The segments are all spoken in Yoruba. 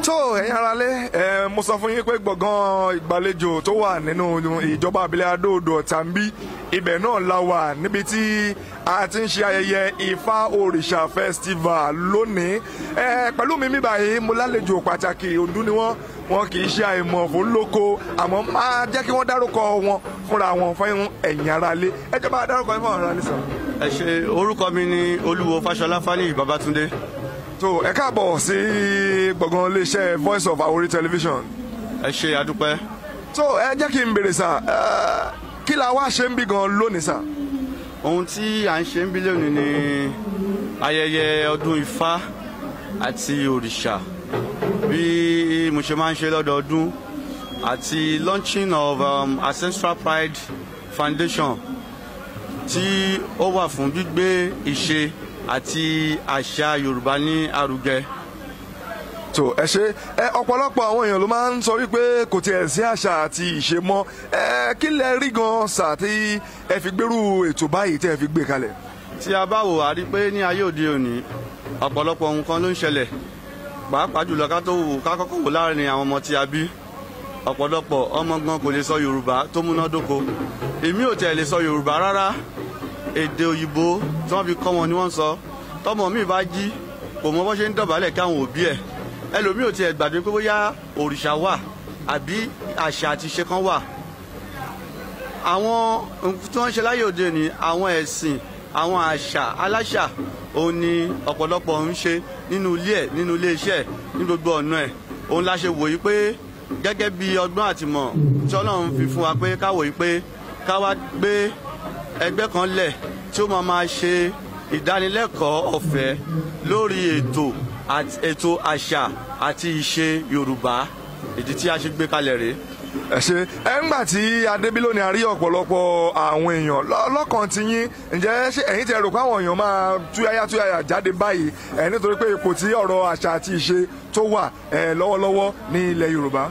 tó ẹ̀yin aráalé mo sọ fún yín pé gbọ̀ngàn ìgbàlejò tó wà nínú ìjọba àbílẹ̀ Adó-Odò Ọ̀tà ń bí ibẹ̀ náà la wà níbi tí a ti ń ṣe ayẹyẹ Ifá Òrìṣà festival lónìí pẹ̀lú mi báyìí mo lálejò pàtàkì Oǹdó ni wọn kì í ṣe àìmọ̀ fún lóko àmọ́ máa jẹ́ kí wọ́n dárúkọ wọn fúnra wọn fún ẹ̀yin aráalé ẹ jẹ́ bá dárúkọ yín fún àwọn aráalé sọ. ẹ ṣe orúkọ mi ni Olúwo Fáṣọlá Fáníyì Babátúndé. tó ẹ káàbọ̀ sí gbọ̀ngàn iléeṣẹ́ Voice of Àwórì television. ẹ ṣe àdúpẹ́. tó ẹ jẹ́ kí n béèrè sà kí la wá ṣe ń bí gan lónìí sà. ohun tí à ń ṣe ń bí lónìí ni ayẹyẹ ọdún Ifá àti òrìṣà bí mo ṣe máa ń ṣe lọ́dọọdún àti launching of Ancestral Pride Foundation tí ó wà fún gbígbé ìṣe àti àṣà Yorùbá ní arugẹ. tó ẹ ṣe ọ̀pọ̀lọpọ̀ àwọn èèyàn ló máa ń sọ wípé kò tiẹ̀ sí àṣà àti ìṣe mọ́ kí lẹ rí gan sà tí ẹ fi gbérù ètò báyìí tí ẹ fi gbé kalẹ̀. tí a bá wò á rí pé ní ayé òde òní ọ̀pọ̀lọpọ̀ nǹkan ló ń ṣẹlẹ̀ pàápàá jùlọ ká kọ́kọ́ wò láàrin àwọn ọmọ tí a bí ọ̀pọ̀lọpọ̀ ọmọ gan kò lè sọ Yorùbá tó múnádóko èmi ò tẹ̀ lè sọ Yorùbá rárá èdè òyìnbó tí wọ́n fi kọ́ wọn ni wọ́n sọ tọmọ mi bá jí kò mọ bó ṣe ń dọ̀bálẹ̀ káwọn òbí ẹ̀ ẹlòmíì ò tiẹ̀ gbàgbé pé bóyá òrìṣà wà àbí àṣà àti ìṣe kan wà. àwọn tí wọ́n ń ṣe láyé òde ni àwọn ẹ̀sìn àwọn àṣà aláṣà òun ni ọ̀pọ̀lọpọ̀ ń ṣe nínú ilé ẹ̀ nínú ilé iṣẹ́ ẹ̀ ní gbogbo ọ̀nà ẹ̀ òun la ṣe wòye pé gẹ́gẹ́ bí ọgbọ́n àtìmọ̀ tí Ọlọ́run fi fún wa pé ká wòye pé ká wá gbé ẹgbẹ́ kan lẹ̀ tí ó máa ṣe ìdánilẹ́kọ̀ọ́ ọ̀fẹ́ lórí ètò àṣà àti ìṣe Yorùbá ìdí tí a ṣe gbé kalẹ̀ rèé. ẹ ṣe ńgbà tí adébí lónìí a rí ọ̀pọ̀lọpọ̀ àwọn èèyàn lọ́kàn tí yín ǹjẹ́ ṣé ẹ̀yin tẹ́ rò pé àwọn èèyàn máa túyáyá jáde báyìí nítorí pé ipò tí ọ̀rọ̀ àṣà àti ìṣe tó wà lọ́wọ́lọ́wọ́ ní ilẹ̀ Yorùbá.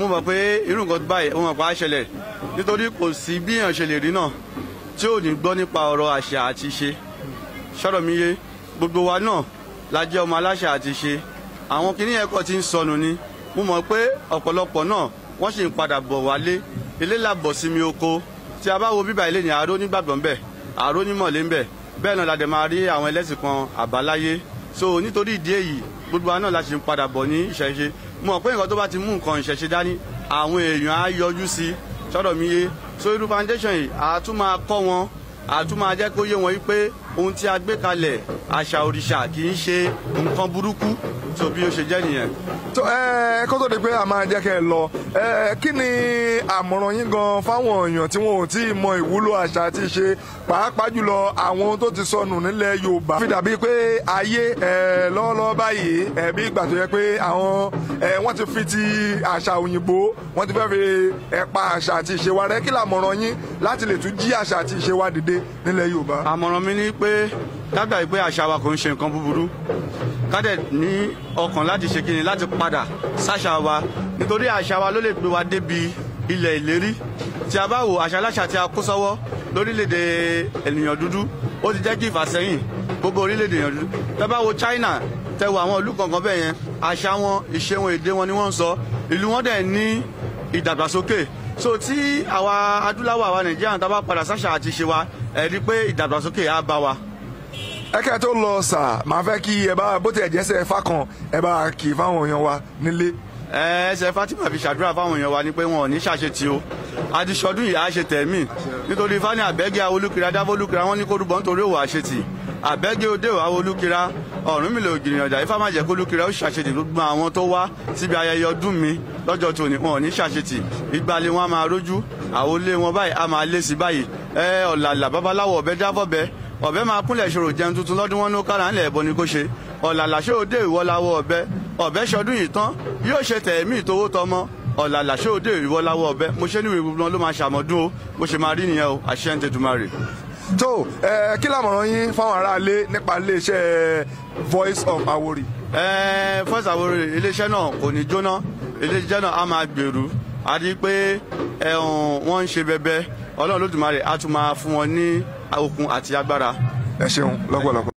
mo mọ̀ pé irú nǹkan báyìí mo mọ̀ pé á ṣẹlẹ̀ nítorí kò sí bí èèyàn ṣe lè rí náà tí ò ní gbọ́ nípa ọ̀rọ̀ àṣà àti ìṣe ṣọ́rọ̀ mi yé gbogbo wa náà la jẹ́ ọmọ aláṣà àti ìṣe àwọn kìnìún ẹ̀kọ́ ti ń sọnù ni mo mọ̀ pé ọ̀pọ̀lọpọ̀ náà wọ́n sì ń padà bọ̀ wálé ilé làbọ̀ sí mi oko tí a bá wo bíbá ilé ní àárò nígbàgbọ́ ńbẹ̀ àárò nímọ̀lé ńbẹ̀ bẹ́ẹ̀ náà la dẹ̀ máa rí àwọn ẹlẹ́sìn kan àbáláyé so nítorí ìdí èyí gbogbo wa náà la sì ń padà bọ̀ ní ìṣẹ̀ṣe mo mọ̀ pé nǹkan tó bá ti mú nǹkan ìṣẹ̀ṣe dání àwọn èèyàn á yọjú sí sọ́dọ̀ mi yé so irú foundation yìí a tún máa kọ́ wọn a tún máa jẹ́ kó yé wọn wípé ohun tí a gbé kalẹ̀ àṣà òrìṣà kì í ṣe nǹkan burúkú so bí ó ṣe jẹ́ nìyẹn. tó kó tó di pé a máa jẹ́ kẹ́ ẹ lọ kí ni àmọ̀ràn yín gan fáwọn èèyàn tí wọn ò tí ì mọ ìwúlò àṣà àti ìṣe pàápàá jùlọ àwọn tó ti sọnù nílẹ̀ Yorùbá fi dàbí pé ayé lọ́wọ́lọ́wọ́ báyìí bí ìgbà tó yẹ pé àwọn wọ́n ti fi ti àṣà òyìnbó wọ́n ti fẹ́ fi pa àṣà àti ìṣe wa rẹ́ kí làmọ̀ràn yín láti lè tún jí àṣà àti ìṣe wa dìde nílẹ̀ Yorùbá. àmọ̀ràn mi ni pé dágbà yìí pé àṣà wa kò ń ṣe nǹkan búburú kádẹ̀ ní ọkàn láti ṣe kíni láti padà sáṣà wa nítorí àṣà wa ló lè gbé wa débi ilẹ̀ ìlérí tí a bá wo àṣà aláṣà tí a kó sọ́wọ́ lórílẹ̀‐èdè ènìyàn dúdú ó ti jẹ́ kí ìfàsẹ́yìn gbogbo orílẹ̀‐èdè ènìyàn dúdú tẹ́ bá wo China tẹ́ wo àwọn ìlú kankan bẹ́ẹ̀ yẹn àṣà wọn ìṣe wọn èdè wọn ni wọ́n ń sọ ìlú wọn dẹ̀ ní ìdàgbàsókè so tí àwa adúláwọ̀ àwa Nàìjíríà tá a bá padà sáṣà àti ṣe wa ẹ̀ rí pé ìdàgbàsókè á bá wa. ẹkẹ tó lọ sà máa fẹ́ kí ẹ bá bó tiẹ̀ jẹ́sẹ̀ ẹ̀fà kan ẹ bá kì í fáwọn èèyàn wa nílé. ẹsẹ̀ Fatima fi ṣàdúrà fáwọn èèyàn wa ni pé wọn ò ní ṣàṣetì o àdìsọdún yìí á ṣe tẹ̀mí nítorí fani àbẹ́gẹ́ awolúkira dábólúkira wọn ní kó rúbọ nítorí òwò àṣetì àbẹ́gẹ́ òde òwò awolúkira Ọ̀rúnmìlà ògìrìyàn ọjà Ifá má jẹ́ kó lúkira ó ṣàṣetì gbogbo àwọn tó wá síbi ayẹyẹ ọdún mi lọ́jọ́ tòní wọn ò ní ṣàṣetì ìgbàlẹ̀ wọn á máa rójú àwọlé wọn báyìí á máa lé sí báyìí ọ̀làlà babaláwo ọ̀bẹ jáfọ́bẹ ọ̀bẹ máa kúnlẹ̀ ṣòro jẹun tuntun lọ́dún wọn ní ó kára ńlẹ̀ ẹ̀bọ ni kò ṣe ọ̀làlà ṣé òde ìwọ́láwọ́ ọ̀bẹ ṣọdún yìí tán yóò ṣe tẹ̀mí ìtòwó tọmọ ọ̀làlà ṣé òde ìwọ́láwọ́ ọ̀bẹ mo ṣe níwèé gbogbo ló máa ṣàmọ́dún o bó ṣe máa rí nìyẹn o àṣẹ ń tètùmarè. tó kí làmọ̀ràn yín fáwọn aráalé nípa iléeṣẹ́ Voice of Àwórì. Voice Àwórì iléeṣẹ́ náà kò ní jóná iléeṣẹ́ náà á máa gbèrú a rí i pé wọ́n ń ṣe bẹbẹ Ọlọ́run Olódùmarè á tún máa fún wọn ní okun àti agbára. ẹ ṣeun lọ́pọ̀lọpọ̀.